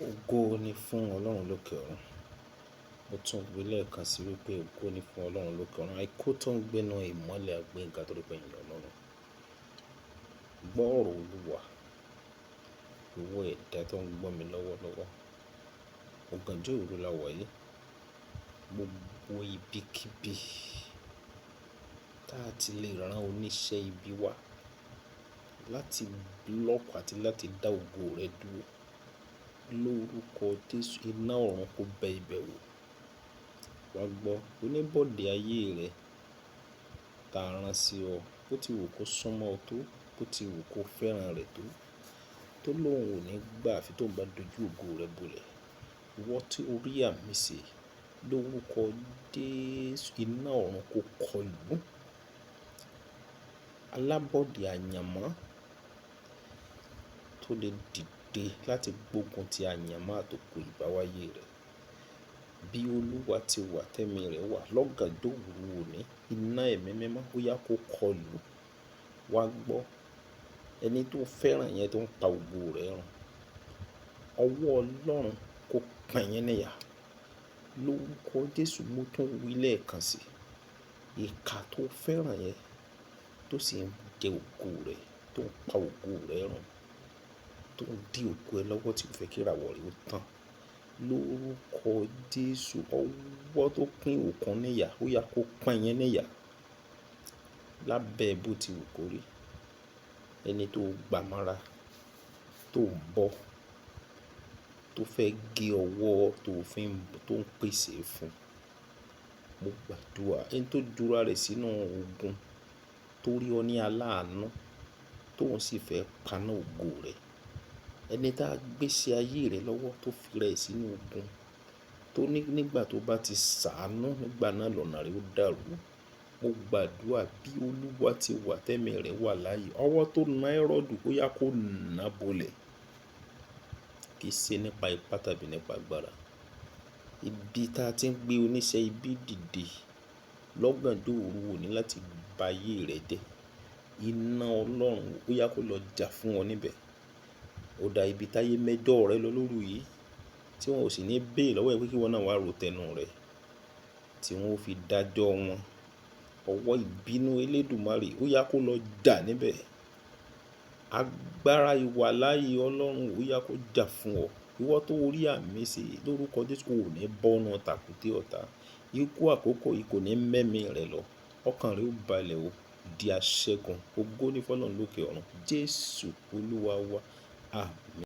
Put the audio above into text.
Ògo ni fún Ọlọ́run lókè ọ̀run. Mo tún wí lẹ́ẹ̀kan sí wípé ògo ni fún Ọlọ́run lókè ọ̀run. Àìkú tó ń gbénu ìmọ́lẹ̀ àgbéga torí pé ìyìn Ọlọ́run. Gbọ́ ọ̀rọ̀ Olúwa, ìwọ ẹ̀dá tó ń gbọ́ mi lọ́wọ́lọ́wọ́. Ọ̀gànjọ́ òru la wà yìí. Gbogbo ibikíbi tá a ti lè rán oníṣẹ́ ibi wá láti búlọ́ọ̀kù àti láti dá ògo rẹ dúró. Lórúkọ Jésù, iná ọ̀run kó bẹ ibẹ̀ wò. Wá gbọ́, oníbọ̀dé ayé rẹ tá a rán sí ọ, bó ti wù kó súnmọ́ ọ tó, bó ti wù kó fẹ́ràn rẹ̀ tó lóun ò ní gbà àfi tó ń bá dojú ògo rẹ bolẹ̀. Ìwọ tí orí àmì ṣe, lórúkọ Jésù, iná ọ̀run kó kọlù. Alábọ̀dé àyànmọ́ tó lè dìde láti gbógun ti àyànmọ́ àtòkò ìbáwáyé rẹ̀. Bí Olúwa ti wà tẹ́mi rẹ̀ wà lọ́gànjọ́ òru òní, iná ẹ̀mí mímọ́ ó yá kó kọlù. Wá gbọ́, ẹni tó fẹ́ràn yẹn tó ń pa ògo rẹ̀ run. Ọwọ́ Ọlọ́run kó pín yín níyà. Lórúkọ Jésù, mo tún wí lẹ́ẹ̀kan sí i. Ìkà tó fẹ́ràn yẹn tó sì ń jẹ ògo rẹ̀, tó ń pa ògo rẹ̀ run, tó ń dí ògo ẹ lọ́wọ́ tí ó fẹ́ kí ìràwọ̀ rẹ̀ ó tàn. Lórúkọ Jésù, ọwọ́ tó pín òkun níyà ó yá kó pín yín níyà. Lábẹ́ bó ti wù kó rí. Ẹni tó gbà mọ́ra, tó ń bọ́, tó fẹ́ gé ọwọ́ tó ń pèsè fún. Mo gbàdúrà, ẹni tó jura rẹ̀ sínú ogun, tó rí ọ ní aláàánú, tóun sì fẹ́ paná ògo rẹ̀. Ẹni tá a gbé sí ayé rẹ̀ lọ́wọ́ tó fi rẹ̀ sínú ogun, tó ní nígbà tó bá ti ṣàánú nígbà náà lọ́nà rẹ̀ ó dàrú. Mo gbàdúrà bí Olúwa ti wà tẹ́mi rẹ̀ wà láàyè, ọwọ́ tó na Hẹ́rọ́dù ó yá kó nà bolẹ̀. Kì í ṣe nípa ipá tàbí nípa agbára. Ibi tá a ti ń gbé oníṣẹ́ ibi dìde lọ́gànjọ́ òru òní láti ba ayé rẹ̀ jẹ́. Iná Ọlọ́run ó yá kó lọ jà fún ọ níbẹ̀. Ó dà ibi táyé mẹ́jọ rẹ lọ lóru yìí tí wọn ò sì ní béè lọ́wọ́ ẹ pé kí wọn náà wá ro tẹnu rẹ̀ tí wọn ó fi dájọ́ wọn. Ọwọ́ ìbínú Elédùmarè ó yá kó lọ jà níbẹ̀. Agbára ìwà láàyè Ọlọ́run ó yá kó jà fún ọ. Ìwọ tó orí àmì ṣe, lórúkọ Jésù ò ní bọ́nu tàkúté ọ̀tá. Ikú àkókò yìí kò ní mẹ́mi rẹ̀ lọ. Ọkàn rẹ̀ ó balẹ̀ o, di aṣẹ́gun. Ògo ni fún Ọlọ́run lókè ọ̀run. Jésù Olúwa wa. Àmín.